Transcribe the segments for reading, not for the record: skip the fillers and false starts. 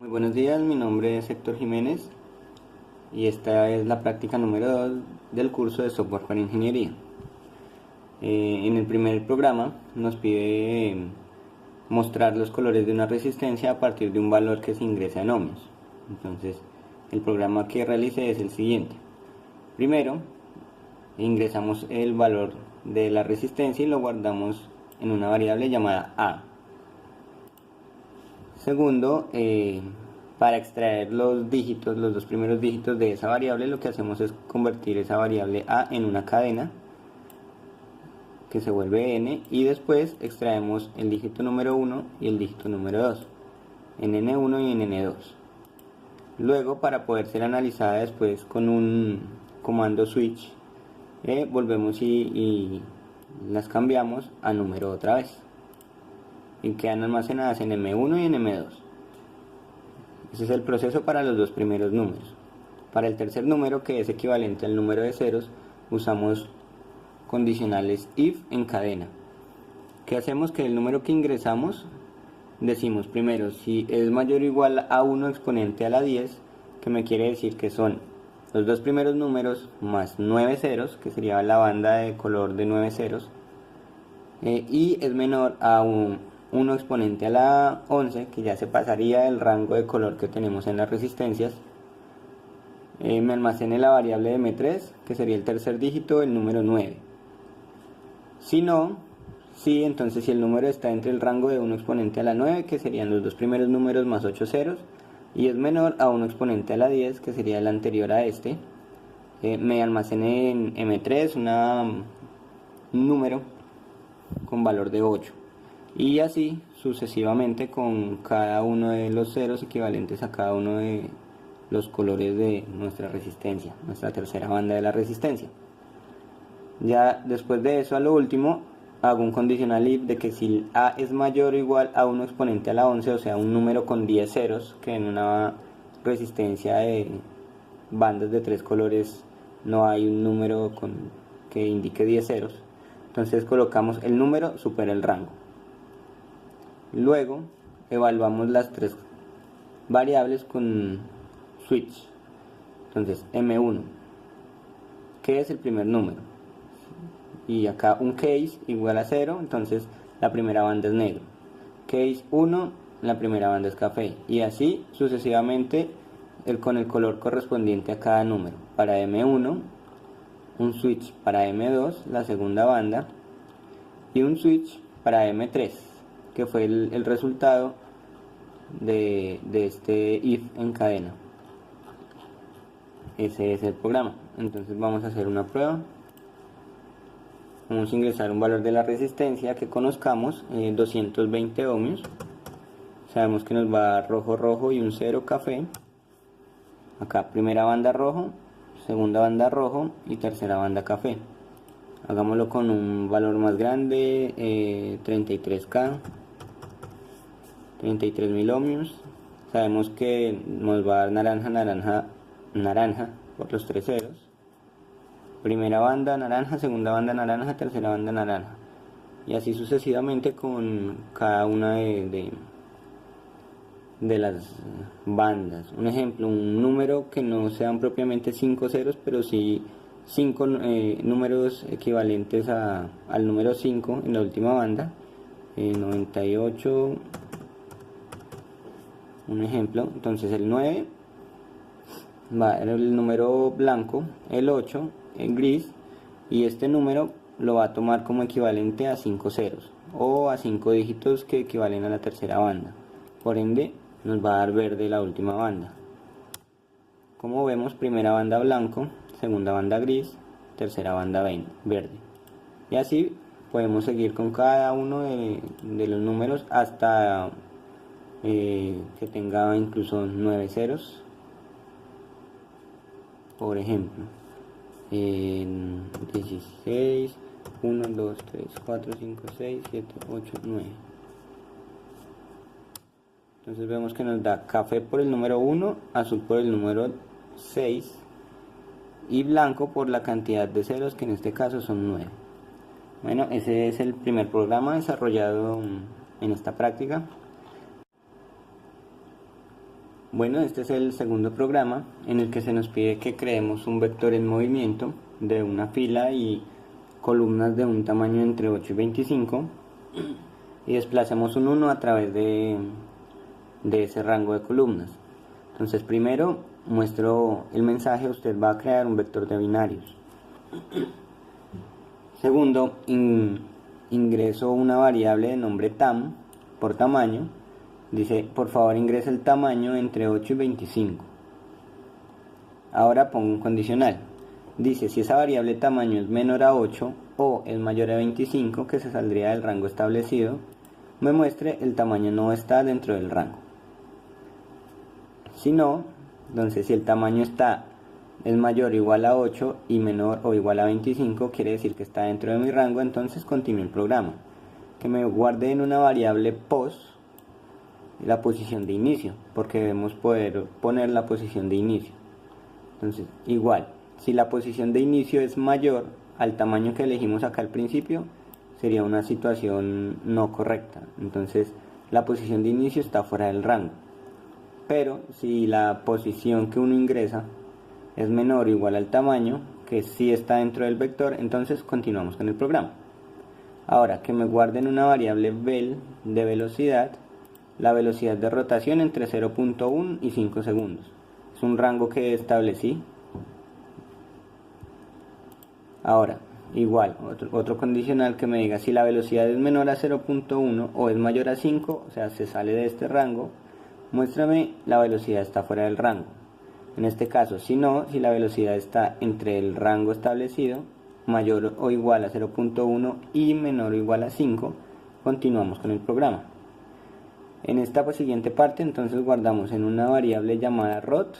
Muy buenos días, mi nombre es Héctor Jiménez y esta es la práctica número 2 del curso de software para ingeniería. En el primer programa nos pide mostrar los colores de una resistencia a partir de un valor que se ingresa en ohmios. Entonces, el programa que realicé es el siguiente. Primero, ingresamos el valor de la resistencia y lo guardamos en una variable llamada A. Segundo, para extraer los dígitos, los dos primeros dígitos de esa variable, lo que hacemos es convertir esa variable A en una cadena que se vuelve n, y después extraemos el dígito número 1 y el dígito número 2 en n1 y en n2. Luego, para poder ser analizada después con un comando switch, volvemos y las cambiamos a número otra vez y quedan almacenadas en m1 y en m2. Ese es el proceso para los dos primeros números. Para el tercer número, que es equivalente al número de ceros, usamos condicionales if en cadena. ¿Qué hacemos? Que el número que ingresamos, decimos primero si es mayor o igual a 1 exponente a la 10, que me quiere decir que son los dos primeros números más 9 ceros, que sería la banda de color de 9 ceros, y es menor a 1 exponente a la 11, que ya se pasaría el rango de color que tenemos en las resistencias. Me almacene la variable de M3, que sería el tercer dígito, el número 9. Si no, entonces si el número está entre el rango de 1 exponente a la 9, que serían los dos primeros números más 8 ceros, y es menor a 1 exponente a la 10, que sería el anterior a este, me almacené en M3 un número con valor de 8. Y así sucesivamente con cada uno de los ceros equivalentes a cada uno de los colores de nuestra resistencia, nuestra tercera banda de la resistencia. Ya después de eso, a lo último, hago un condicional if de que si A es mayor o igual a 1 exponente a la 11, o sea un número con 10 ceros, que en una resistencia de bandas de 3 colores no hay un número que indique 10 ceros, entonces colocamos el número supera el rango. Luego evaluamos las tres variables con switch. Entonces M1, que es el primer número, y acá un case igual a 0, entonces la primera banda es negro. Case 1, la primera banda es café, y así sucesivamente con el color correspondiente a cada número. Para M1, un switch para M2, la segunda banda, y un switch para M3, que fue el resultado de este if en cadena. Ese es el programa. Entonces vamos a hacer una prueba. Vamos a ingresar un valor de la resistencia que conozcamos, 220 ohmios. Sabemos que nos va a dar rojo rojo y un 0 café. Acá primera banda rojo, segunda banda rojo y tercera banda café. Hagámoslo con un valor más grande, 33K, 33.000 ohmios. Sabemos que nos va a dar naranja, naranja, naranja por los tres ceros. Primera banda naranja, segunda banda naranja, tercera banda naranja. Y así sucesivamente con cada una de las bandas. Un ejemplo, un número que no sean propiamente 5 ceros, pero sí 5 números equivalentes al número 5 en la última banda. 98, un ejemplo. Entonces el 9 va a el número blanco, el 8 en gris, y este número lo va a tomar como equivalente a 5 ceros o a 5 dígitos que equivalen a la tercera banda. Por ende nos va a dar verde la última banda. Como vemos, primera banda blanco, segunda banda gris, tercera banda verde. Y así podemos seguir con cada uno de los números hasta que tenga incluso 9 ceros. Por ejemplo, 16, 1, 2, 3, 4, 5, 6, 7, 8, 9. Entonces vemos que nos da café por el número 1, azul por el número 6 y blanco por la cantidad de ceros, que en este caso son 9. Bueno, ese es el primer programa desarrollado en esta práctica. Bueno, este es el segundo programa en el que se nos pide que creemos un vector en movimiento de una fila y columnas de un tamaño entre 8 y 25 y desplacemos un 1 a través de ese rango de columnas. Entonces primero muestro el mensaje, usted va a crear un vector de binarios. Segundo, ingreso una variable de nombre tam por tamaño. Dice, por favor ingrese el tamaño entre 8 y 25. Ahora pongo un condicional. Dice, si esa variable tamaño es menor a 8 o es mayor a 25, que se saldría del rango establecido, me muestre el tamaño no está dentro del rango. Si no, entonces si el tamaño es mayor o igual a 8 y menor o igual a 25, quiere decir que está dentro de mi rango, entonces continúo el programa. Que me guarde en una variable pos la posición de inicio, porque debemos poder poner la posición de inicio. Entonces, igual, si la posición de inicio es mayor al tamaño que elegimos acá al principio, sería una situación no correcta. Entonces, la posición de inicio está fuera del rango. Pero si la posición que uno ingresa es menor o igual al tamaño, que sí está dentro del vector, entonces continuamos con el programa. Ahora, que me guarden una variable vel de velocidad, la velocidad de rotación entre 0.1 y 5 segundos. Es un rango que establecí. Ahora, igual, otro condicional que me diga si la velocidad es menor a 0.1 o es mayor a 5, o sea, se sale de este rango, muéstrame la velocidad está fuera del rango. En este caso, si no, si la velocidad está entre el rango establecido, mayor o igual a 0.1 y menor o igual a 5, continuamos con el programa. En esta siguiente parte entonces guardamos en una variable llamada rot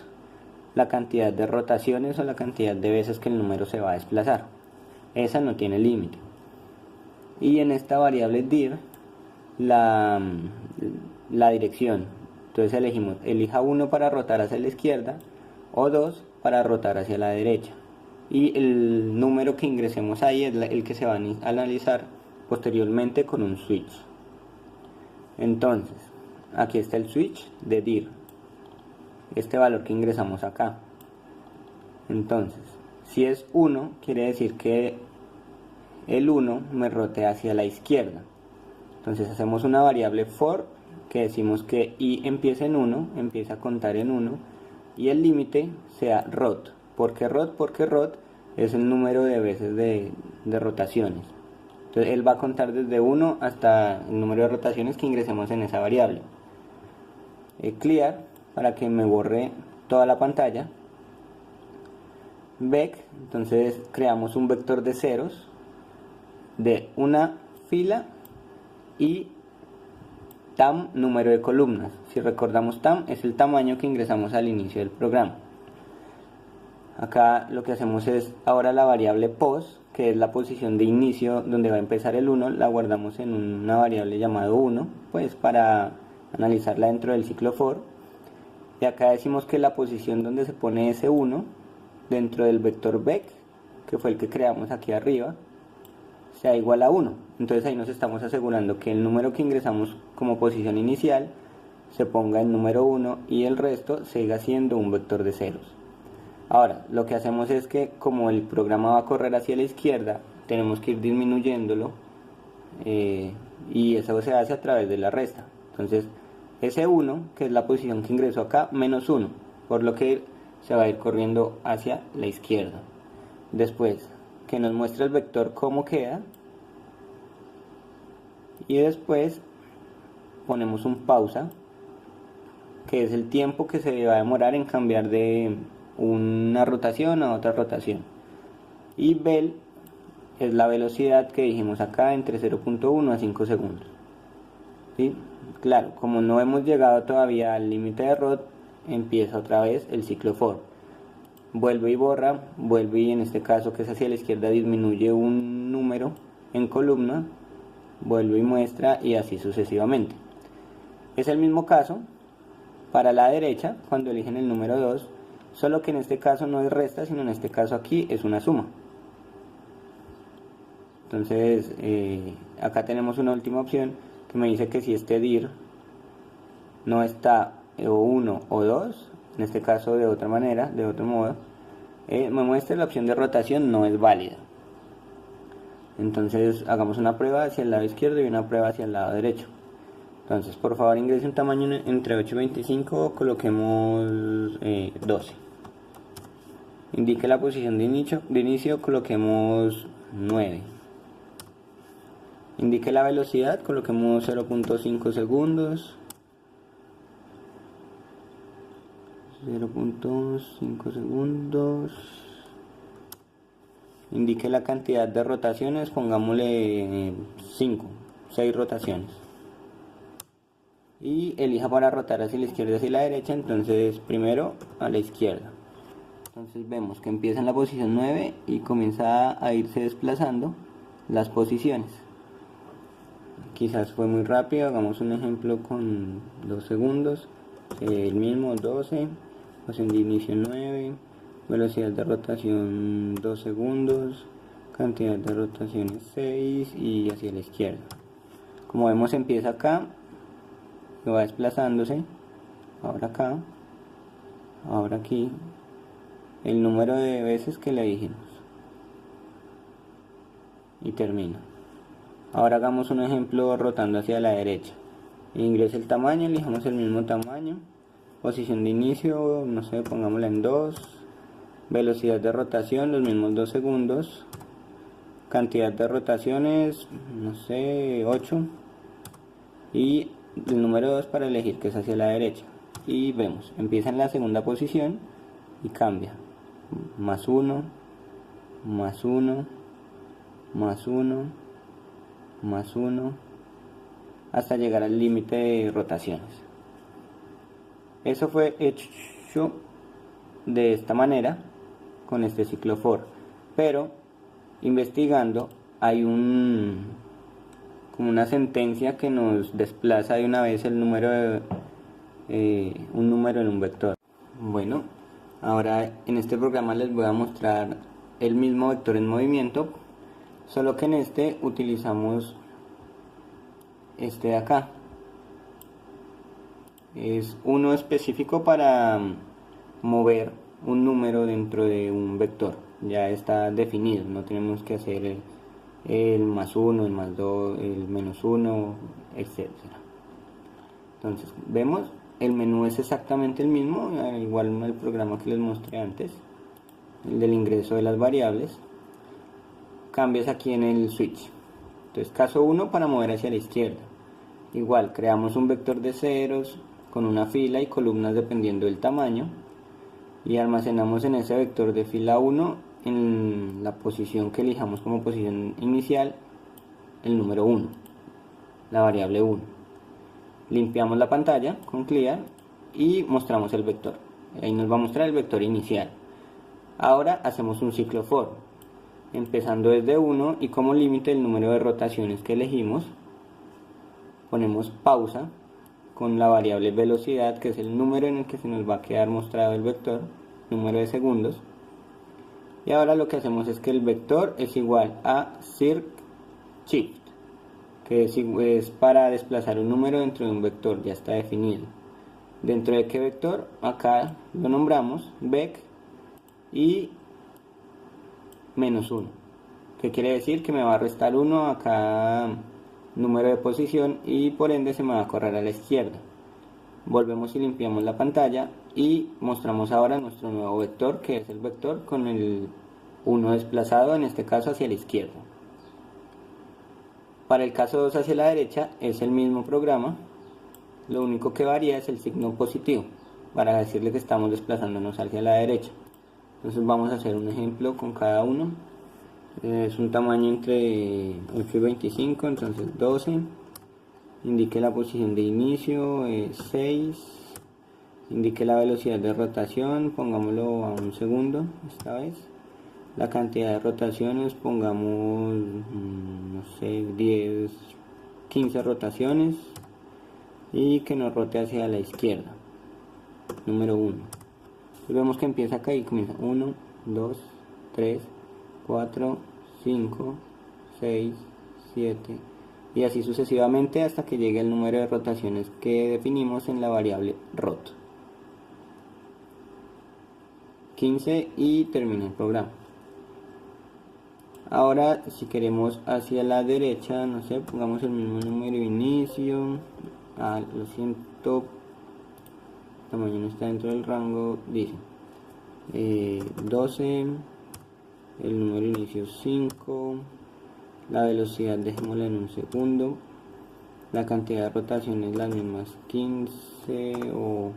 la cantidad de rotaciones o la cantidad de veces que el número se va a desplazar. Esa no tiene límite. Y en esta variable dir la dirección. Entonces elegimos, elija 1 para rotar hacia la izquierda o 2 para rotar hacia la derecha. Y el número que ingresemos ahí es el que se va a analizar posteriormente con un switch. Entonces, aquí está el switch de dir, este valor que ingresamos acá. Entonces, si es 1, quiere decir que el 1 me rote hacia la izquierda. Entonces hacemos una variable for que decimos que i empieza en 1, empieza a contar en 1 y el límite sea rot. ¿Por qué rot? Porque rot es el número de veces de rotaciones. Entonces él va a contar desde 1 hasta el número de rotaciones que ingresemos en esa variable. Clear para que me borre toda la pantalla. Vec, entonces creamos un vector de ceros de una fila y tam número de columnas. Si recordamos, tam es el tamaño que ingresamos al inicio del programa. Acá lo que hacemos es, ahora la variable pos, que es la posición de inicio donde va a empezar el 1, la guardamos en una variable llamada 1, pues para analizarla dentro del ciclo for. Y acá decimos que la posición donde se pone ese 1 dentro del vector vec, que fue el que creamos aquí arriba, sea igual a 1. Entonces ahí nos estamos asegurando que el número que ingresamos como posición inicial se ponga en número 1 y el resto siga siendo un vector de ceros. Ahora, lo que hacemos es que como el programa va a correr hacia la izquierda, tenemos que ir disminuyéndolo y eso se hace a través de la resta. Entonces, ese 1, que es la posición que ingresó acá, menos 1, por lo que se va a ir corriendo hacia la izquierda. Después, que nos muestre el vector cómo queda. Y después ponemos un pausa, que es el tiempo que se va a demorar en cambiar de una rotación a otra rotación. Y vel es la velocidad que dijimos acá entre 0.1 a 5 segundos. ¿Sí? Claro, como no hemos llegado todavía al límite de rot, empieza otra vez el ciclo for. Vuelve y borra, vuelve y en este caso que es hacia la izquierda disminuye un número en columna, vuelve y muestra y así sucesivamente. Es el mismo caso para la derecha cuando eligen el número 2, solo que en este caso no es resta, sino en este caso aquí es una suma. Entonces acá tenemos una última opción que me dice que si este dir no está o 1 o 2, en este caso de otra manera, de otro modo, me muestra la opción de rotación no es válida. Entonces hagamos una prueba hacia el lado izquierdo y una prueba hacia el lado derecho. Entonces por favor ingrese un tamaño entre 8 y 25, coloquemos 12. Indique la posición de inicio, coloquemos 9. Indique la velocidad, coloquemos 0.5 segundos. 0.5 segundos. Indique la cantidad de rotaciones, pongámosle 6 rotaciones. Y elija para rotar hacia la izquierda y hacia la derecha, entonces primero a la izquierda. Entonces vemos que empieza en la posición 9 y comienza a irse desplazando las posiciones. Quizás fue muy rápido, hagamos un ejemplo con 2 segundos. El mismo 12, posición de inicio 9, velocidad de rotación 2 segundos, cantidad de rotaciones 6 y hacia la izquierda. Como vemos empieza acá, lo va desplazándose, ahora acá, ahora aquí, el número de veces que le dijimos y termina. Ahora hagamos un ejemplo rotando hacia la derecha. Ingrese el tamaño, elijamos el mismo tamaño, posición de inicio, no sé, pongámosla en 2, velocidad de rotación, los mismos 2 segundos, cantidad de rotaciones, no sé, 8, y el número 2 para elegir, que es hacia la derecha. Y vemos, empieza en la segunda posición y cambia, más 1, más 1, más 1, más 1, hasta llegar al límite de rotaciones. Eso fue hecho de esta manera con este ciclo for, pero investigando hay como una sentencia que nos desplaza de una vez el número un número en un vector. Bueno, ahora en este programa les voy a mostrar el mismo vector en movimiento, solo que en este utilizamos este de acá. Es uno específico para mover un número dentro de un vector. Ya está definido, no tenemos que hacer el más 1, el más 2, el menos 1, etc. Entonces vemos, el menú es exactamente el mismo, igual el programa que les mostré antes, el del ingreso de las variables. Cambias aquí en el switch. Entonces caso 1 para mover hacia la izquierda. Igual creamos un vector de ceros con una fila y columnas dependiendo del tamaño, y almacenamos en ese vector de fila 1 en la posición que elijamos como posición inicial el número 1, la variable 1. Limpiamos la pantalla con clear y mostramos el vector. Ahí nos va a mostrar el vector inicial. Ahora hacemos un ciclo for, empezando desde 1 y como límite el número de rotaciones que elegimos. Ponemos pausa con la variable velocidad, que es el número en el que se nos va a quedar mostrado el vector, número de segundos. Y ahora lo que hacemos es que el vector es igual a circ shift, que es para desplazar un número dentro de un vector, ya está definido. ¿Dentro de qué vector? Acá lo nombramos vec y menos 1, que quiere decir que me va a restar 1 a cada número de posición y por ende se me va a correr a la izquierda. Volvemos y limpiamos la pantalla y mostramos ahora nuestro nuevo vector, que es el vector con el 1 desplazado, en este caso hacia la izquierda. Para el caso 2 hacia la derecha es el mismo programa, lo único que varía es el signo positivo para decirle que estamos desplazándonos hacia la derecha. Entonces vamos a hacer un ejemplo con cada uno. Es un tamaño entre 8 y 25, entonces 12. Indique la posición de inicio, 6. Indique la velocidad de rotación, pongámoslo a 1 segundo esta vez. La cantidad de rotaciones, pongamos, no sé, 10, 15 rotaciones. Y que nos rote hacia la izquierda, número 1. Vemos que empieza acá y comienza 1, 2, 3, 4, 5, 6, 7, y así sucesivamente hasta que llegue el número de rotaciones que definimos en la variable rot. 15 y termina el programa. Ahora si queremos hacia la derecha, no sé, pongamos el mismo número de inicio. Lo siento, tamaño no está dentro del rango, dice 12, el número de inicio 5, la velocidad dejémosla en 1 segundo, la cantidad de rotaciones las mismas 15 o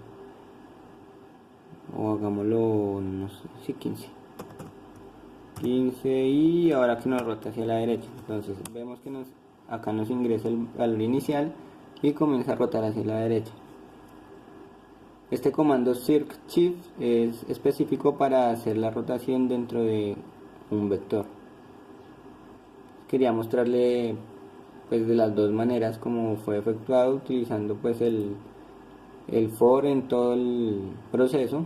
hagámoslo, no sé, sí, 15 y ahora que nos rota hacia la derecha, entonces vemos que acá nos ingresa el valor inicial y comienza a rotar hacia la derecha. Este comando circ_shift es específico para hacer la rotación dentro de un vector. Quería mostrarle pues de las dos maneras como fue efectuado, utilizando pues el for en todo el proceso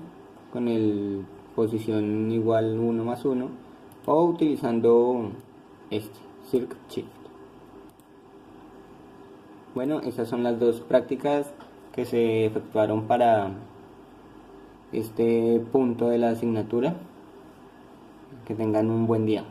con el posición igual 1 más 1, o utilizando este circ_shift. Bueno, esas son las dos prácticas que se efectuaron para este punto de la asignatura. Que tengan un buen día.